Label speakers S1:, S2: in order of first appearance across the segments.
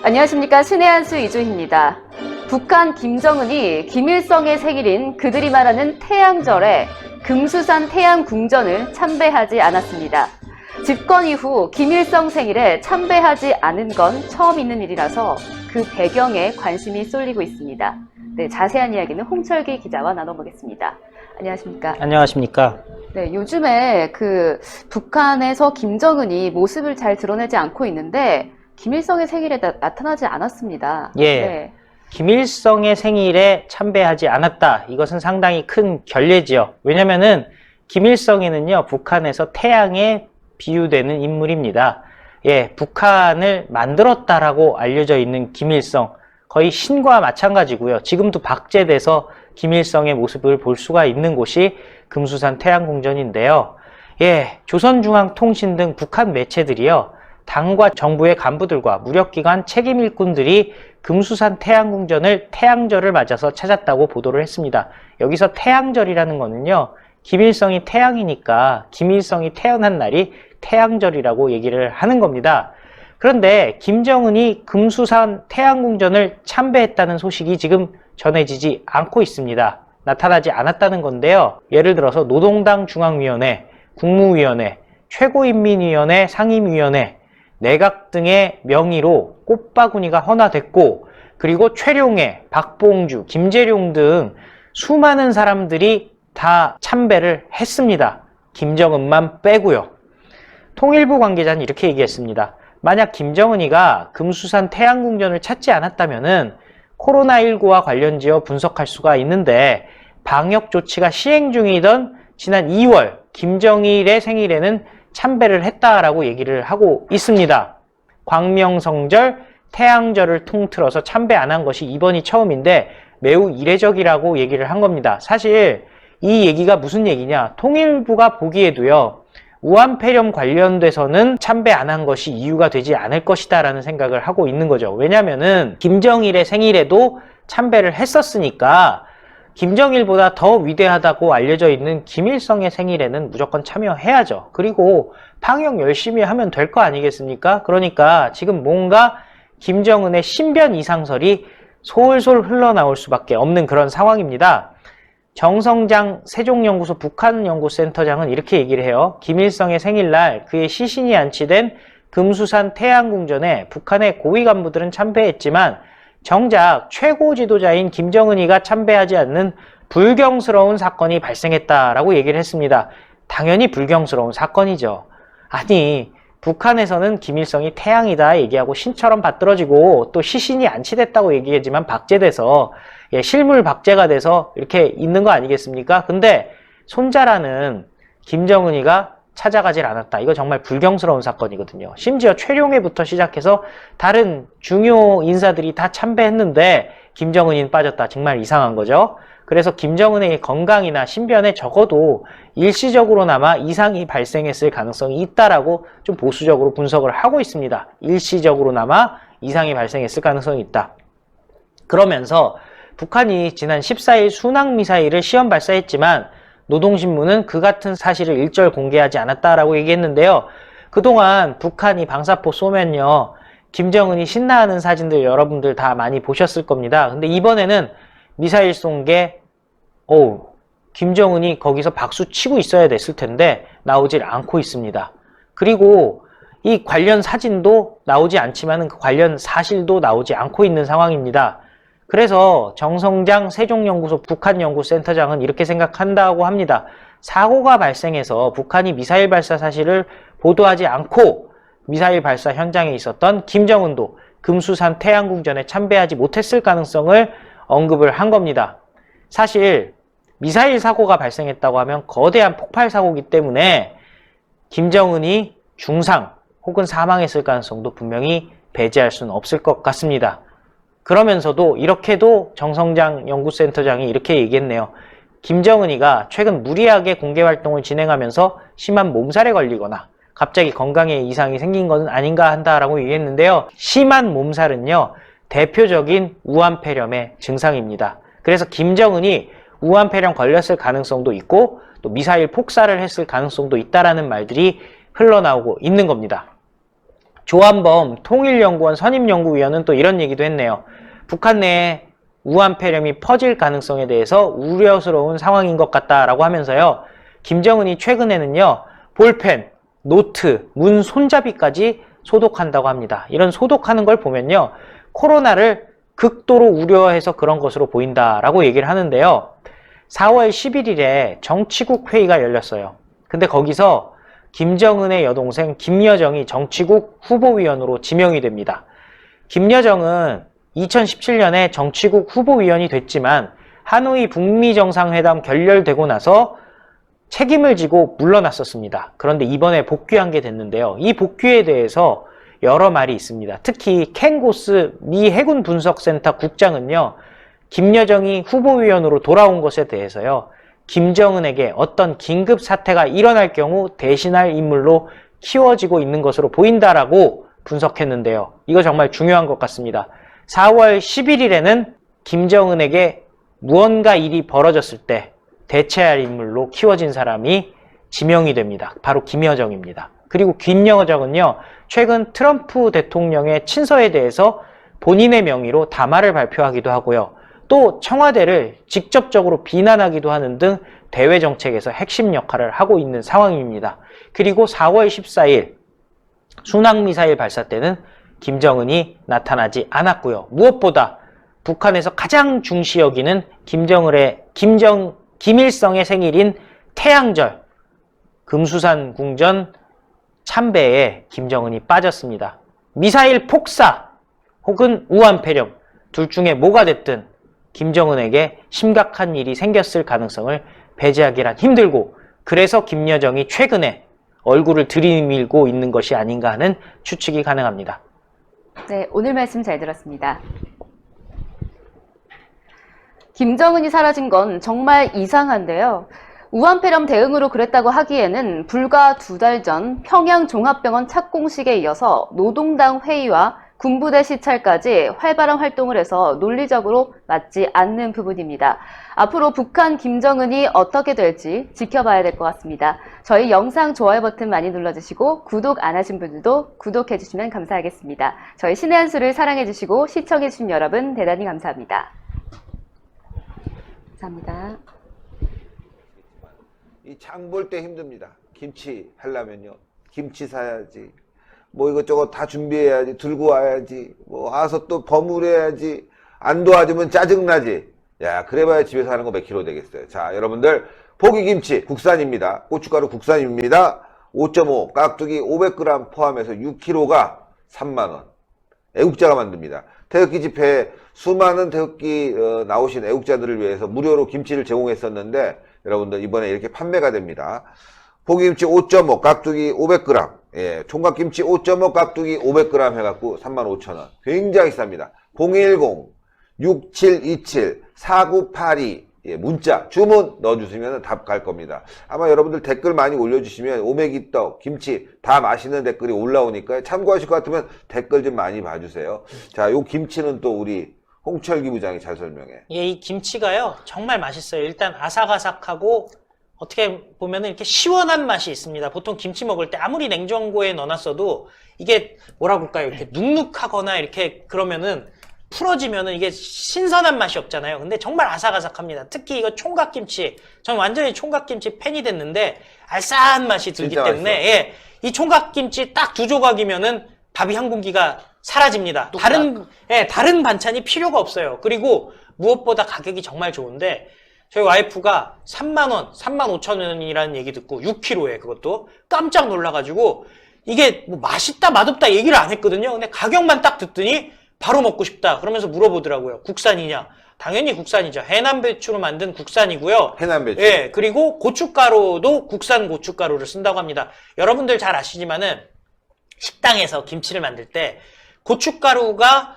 S1: 안녕하십니까. 신의 한수 이주희입니다. 북한 김정은이 김일성의 생일인 그들이 말하는 태양절에 금수산 태양궁전을 참배하지 않았습니다. 집권 이후 김일성 생일에 참배하지 않은 건 처음 있는 일이라서 그 배경에 관심이 쏠리고 있습니다. 네, 자세한 이야기는 홍철기 기자와 나눠보겠습니다. 안녕하십니까.
S2: 안녕하십니까.
S1: 네, 요즘에 북한에서 김정은이 모습을 잘 드러내지 않고 있는데 김일성의 생일에 나타나지 않았습니다.
S2: 예.
S1: 네.
S2: 김일성의 생일에 참배하지 않았다. 이것은 상당히 큰 결례지요. 왜냐면은 김일성에는요, 북한에서 태양에 비유되는 인물입니다. 예, 북한을 만들었다라고 알려져 있는 김일성. 거의 신과 마찬가지고요. 지금도 박제돼서 김일성의 모습을 볼 수가 있는 곳이 금수산 태양궁전인데요. 예, 조선중앙통신 등 북한 매체들이요, 당과 정부의 간부들과 무력기관 책임 일꾼들이 금수산 태양궁전을 태양절을 맞아서 찾았다고 보도를 했습니다. 여기서 태양절이라는 거는요, 김일성이 태양이니까 김일성이 태어난 날이 태양절이라고 얘기를 하는 겁니다. 그런데 김정은이 금수산 태양궁전을 참배했다는 소식이 지금 전해지지 않고 있습니다. 나타나지 않았다는 건데요. 예를 들어서 노동당 중앙위원회, 국무위원회, 최고인민위원회 상임위원회, 내각 등의 명의로 꽃바구니가 헌화됐고, 그리고 최룡해, 박봉주, 김재룡 등 수많은 사람들이 다 참배를 했습니다. 김정은만 빼고요. 통일부 관계자는 이렇게 얘기했습니다. 만약 김정은이가 금수산 태양궁전을 찾지 않았다면은 코로나19와 관련지어 분석할 수가 있는데, 방역 조치가 시행 중이던 지난 2월 김정일의 생일에는 참배를 했다라고 얘기를 하고 있습니다. 광명성절, 태양절을 통틀어서 참배 안 한 것이 이번이 처음인데 매우 이례적이라고 얘기를 한 겁니다. 사실 이 얘기가 무슨 얘기냐, 통일부가 보기에도요, 우한폐렴 관련돼서는 참배 안 한 것이 이유가 되지 않을 것이다 라는 생각을 하고 있는 거죠. 왜냐면은 김정일의 생일에도 참배를 했었으니까 김정일보다 더 위대하다고 알려져 있는 김일성의 생일에는 무조건 참여해야죠. 그리고 방역 열심히 하면 될 거 아니겠습니까? 그러니까 지금 뭔가 김정은의 신변 이상설이 솔솔 흘러나올 수밖에 없는 그런 상황입니다. 정성장 세종연구소 북한연구센터장은 이렇게 얘기를 해요. 김일성의 생일날 그의 시신이 안치된 금수산 태양궁전에 북한의 고위 간부들은 참배했지만 정작 최고 지도자인 김정은이가 참배하지 않는 불경스러운 사건이 발생했다라고 얘기를 했습니다. 당연히 불경스러운 사건이죠. 아니, 북한에서는 김일성이 태양이다 얘기하고 신처럼 받들어지고 또 시신이 안치됐다고 얘기하지만 박제돼서, 예, 실물 박제가 돼서 이렇게 있는 거 아니겠습니까? 근데 손자라는 김정은이가 찾아가질 않았다. 이거 정말 불경스러운 사건이거든요. 심지어 최룡해부터 시작해서 다른 중요 인사들이 다 참배했는데 김정은이는 빠졌다. 정말 이상한 거죠. 그래서 김정은의 건강이나 신변에 적어도 일시적으로나마 이상이 발생했을 가능성이 있다라고 좀 보수적으로 분석을 하고 있습니다. 일시적으로나마 이상이 발생했을 가능성이 있다. 그러면서 북한이 지난 14일 순항미사일을 시험 발사했지만 노동신문은 그 같은 사실을 일절 공개하지 않았다라고 얘기했는데요. 그동안 북한이 방사포 쏘면요, 김정은이 신나하는 사진들 여러분들 다 많이 보셨을 겁니다. 근데 이번에는 미사일 쏜 게, 김정은이 거기서 박수 치고 있어야 됐을 텐데 나오질 않고 있습니다. 그리고 이 관련 사진도 나오지 않지만 그 관련 사실도 나오지 않고 있는 상황입니다. 그래서 정성장 세종연구소 북한연구센터장은 이렇게 생각한다고 합니다. 사고가 발생해서 북한이 미사일 발사 사실을 보도하지 않고 미사일 발사 현장에 있었던 김정은도 금수산 태양궁전에 참배하지 못했을 가능성을 언급을 한 겁니다. 사실 미사일 사고가 발생했다고 하면 거대한 폭발 사고이기 때문에 김정은이 중상 혹은 사망했을 가능성도 분명히 배제할 수는 없을 것 같습니다. 그러면서도 이렇게도 정성장 연구센터장이 이렇게 얘기했네요. 김정은이가 최근 무리하게 공개활동을 진행하면서 심한 몸살에 걸리거나 갑자기 건강에 이상이 생긴 것은 아닌가 한다라고 얘기했는데요. 심한 몸살은요, 대표적인 우한폐렴의 증상입니다. 그래서 김정은이 우한폐렴 걸렸을 가능성도 있고 또 미사일 폭사를 했을 가능성도 있다라는 말들이 흘러나오고 있는 겁니다. 조한범 통일연구원 선임연구위원은 또 이런 얘기도 했네요. 북한 내에 우한폐렴이 퍼질 가능성에 대해서 우려스러운 상황인 것 같다라고 하면서요. 김정은이 최근에는요. 볼펜, 노트, 문 손잡이까지 소독한다고 합니다. 이런 소독하는 걸 보면요. 코로나를 극도로 우려해서 그런 것으로 보인다라고 얘기를 하는데요. 4월 11일에 정치국 회의가 열렸어요. 근데 거기서 김정은의 여동생 김여정이 정치국 후보위원으로 지명이 됩니다. 김여정은 2017년에 정치국 후보위원이 됐지만 하노이 북미 정상회담 결렬되고 나서 책임을 지고 물러났었습니다. 그런데 이번에 복귀한 게 됐는데요. 이 복귀에 대해서 여러 말이 있습니다. 특히 켄 고스 미 해군 분석센터 국장은요. 김여정이 후보위원으로 돌아온 것에 대해서요. 김정은에게 어떤 긴급 사태가 일어날 경우 대신할 인물로 키워지고 있는 것으로 보인다라고 분석했는데요. 이거 정말 중요한 것 같습니다. 4월 11일에는 김정은에게 무언가 일이 벌어졌을 때 대체할 인물로 키워진 사람이 지명이 됩니다. 바로 김여정입니다. 그리고 김여정은요, 최근 트럼프 대통령의 친서에 대해서 본인의 명의로 담화를 발표하기도 하고요. 또 청와대를 직접적으로 비난하기도 하는 등 대외 정책에서 핵심 역할을 하고 있는 상황입니다. 그리고 4월 14일 순항미사일 발사 때는 김정은이 나타나지 않았고요. 무엇보다 북한에서 가장 중시 여기는 김일성의 생일인 태양절, 금수산 궁전 참배에 김정은이 빠졌습니다. 미사일 폭사 혹은 우한폐렴 둘 중에 뭐가 됐든 김정은에게 심각한 일이 생겼을 가능성을 배제하기란 힘들고, 그래서 김여정이 최근에 얼굴을 들이밀고 있는 것이 아닌가 하는 추측이 가능합니다.
S1: 네, 오늘 말씀 잘 들었습니다. 김정은이 사라진 건 정말 이상한데요. 우한폐렴 대응으로 그랬다고 하기에는 불과 2달 전 평양종합병원 착공식에 이어서 노동당 회의와 군부대 시찰까지 활발한 활동을 해서 논리적으로 맞지 않는 부분입니다. 앞으로 북한 김정은이 어떻게 될지 지켜봐야 될 것 같습니다. 저희 영상 좋아요 버튼 많이 눌러주시고 구독 안 하신 분들도 구독해주시면 감사하겠습니다. 저희 신의 한 수를 사랑해주시고 시청해주신 여러분 대단히 감사합니다. 감사합니다.
S3: 이 장 볼 때 힘듭니다. 김치 하려면요. 김치 사야지. 뭐 이것저것 다 준비해야지. 들고 와야지. 뭐 와서 또 버무려야지. 안 도와주면 짜증나지. 야, 그래봐야 집에서 하는 거 몇 킬로 되겠어요. 자, 여러분들 포기김치 국산입니다. 고춧가루 국산입니다. 5.5 깍두기 500g 포함해서 6kg가 3만원. 애국자가 만듭니다. 태극기 집회에 수많은 태극기 나오신 애국자들을 위해서 무료로 김치를 제공했었는데 여러분들 이번에 이렇게 판매가 됩니다. 포기김치 5.5 깍두기 500g, 예, 총각김치 5.5 깍두기 500g 해갖고 35,000원. 굉장히 쌉니다. 010-6727-4982 예, 문자 주문 넣어주시면 답 갈 겁니다. 아마 여러분들 댓글 많이 올려주시면 오메기떡, 김치 다 맛있는 댓글이 올라오니까 참고하실 것 같으면 댓글 좀 많이 봐주세요. 자, 요 김치는 또 우리 홍철기 부장이 잘 설명해.
S2: 예, 이 김치가요 정말 맛있어요. 일단 아삭아삭하고 어떻게 보면 이렇게 시원한 맛이 있습니다. 보통 김치 먹을 때 아무리 냉장고에 넣어놨어도 이게 뭐라고 할까요? 이렇게 눅눅하거나 이렇게 그러면은 풀어지면은 이게 신선한 맛이 없잖아요. 근데 정말 아삭아삭합니다. 특히 이거 총각김치, 저는 완전히 총각김치 팬이 됐는데 알싸한 맛이 들기 때문에 예, 이 총각김치 딱 2조각이면은 밥이 한 공기가 사라집니다. 다른 반찬이 필요가 없어요. 그리고 무엇보다 가격이 정말 좋은데 저희 와이프가 3만원, 35,000원이라는 얘기 듣고 6kg에 그것도 깜짝 놀라가지고 이게 뭐 맛있다 맛없다 얘기를 안 했거든요. 근데 가격만 딱 듣더니 바로 먹고 싶다 그러면서 물어보더라고요. 국산이냐? 당연히 국산이죠. 해남 배추로 만든 국산이고요.
S3: 해남 배추.
S2: 예, 그리고 고춧가루도 국산 고춧가루를 쓴다고 합니다. 여러분들 잘 아시지만은 식당에서 김치를 만들 때 고춧가루가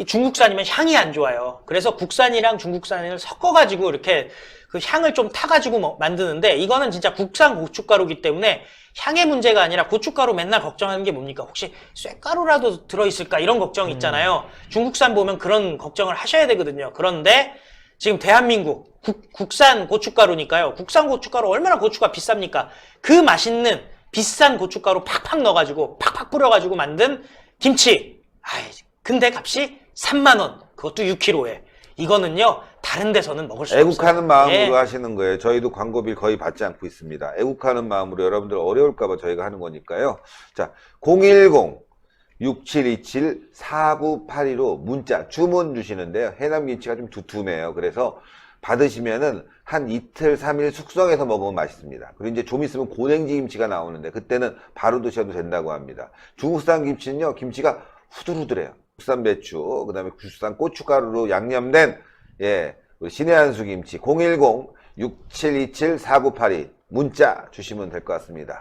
S2: 중국산이면 향이 안 좋아요. 그래서 국산이랑 중국산을 섞어가지고 이렇게 그 향을 좀 타가지고 만드는데 이거는 진짜 국산 고춧가루기 때문에 향의 문제가 아니라 고춧가루 맨날 걱정하는 게 뭡니까? 혹시 쇠가루라도 들어있을까? 이런 걱정 있잖아요. 중국산 보면 그런 걱정을 하셔야 되거든요. 그런데 지금 대한민국 국산 고춧가루니까요. 국산 고춧가루 얼마나 고추가 비쌉니까? 그 맛있는 비싼 고춧가루 팍팍 넣어가지고 팍팍 뿌려가지고 만든 김치. 근데 값이 3만 원. 그것도 6kg에. 이거는요, 다른 데서는 먹을 수 없어요.
S3: 애국하는 마음으로
S2: 예.
S3: 하시는 거예요. 저희도 광고비를 거의 받지 않고 있습니다. 애국하는 마음으로 여러분들 어려울까봐 저희가 하는 거니까요. 자, 010-6727-4982로 문자 주문 주시는데요. 해남 김치가 좀 두툼해요. 그래서 받으시면은 한 이틀, 3일 숙성해서 먹으면 맛있습니다. 그리고 이제 좀 있으면 고랭지 김치가 나오는데 그때는 바로 드셔도 된다고 합니다. 중국산 김치는요, 김치가 후들후들해요. 국산 배추, 그 다음에 국산 고춧가루로 양념된, 우리 신의 한수 김치 010-6727-4982 문자 주시면 될 것 같습니다.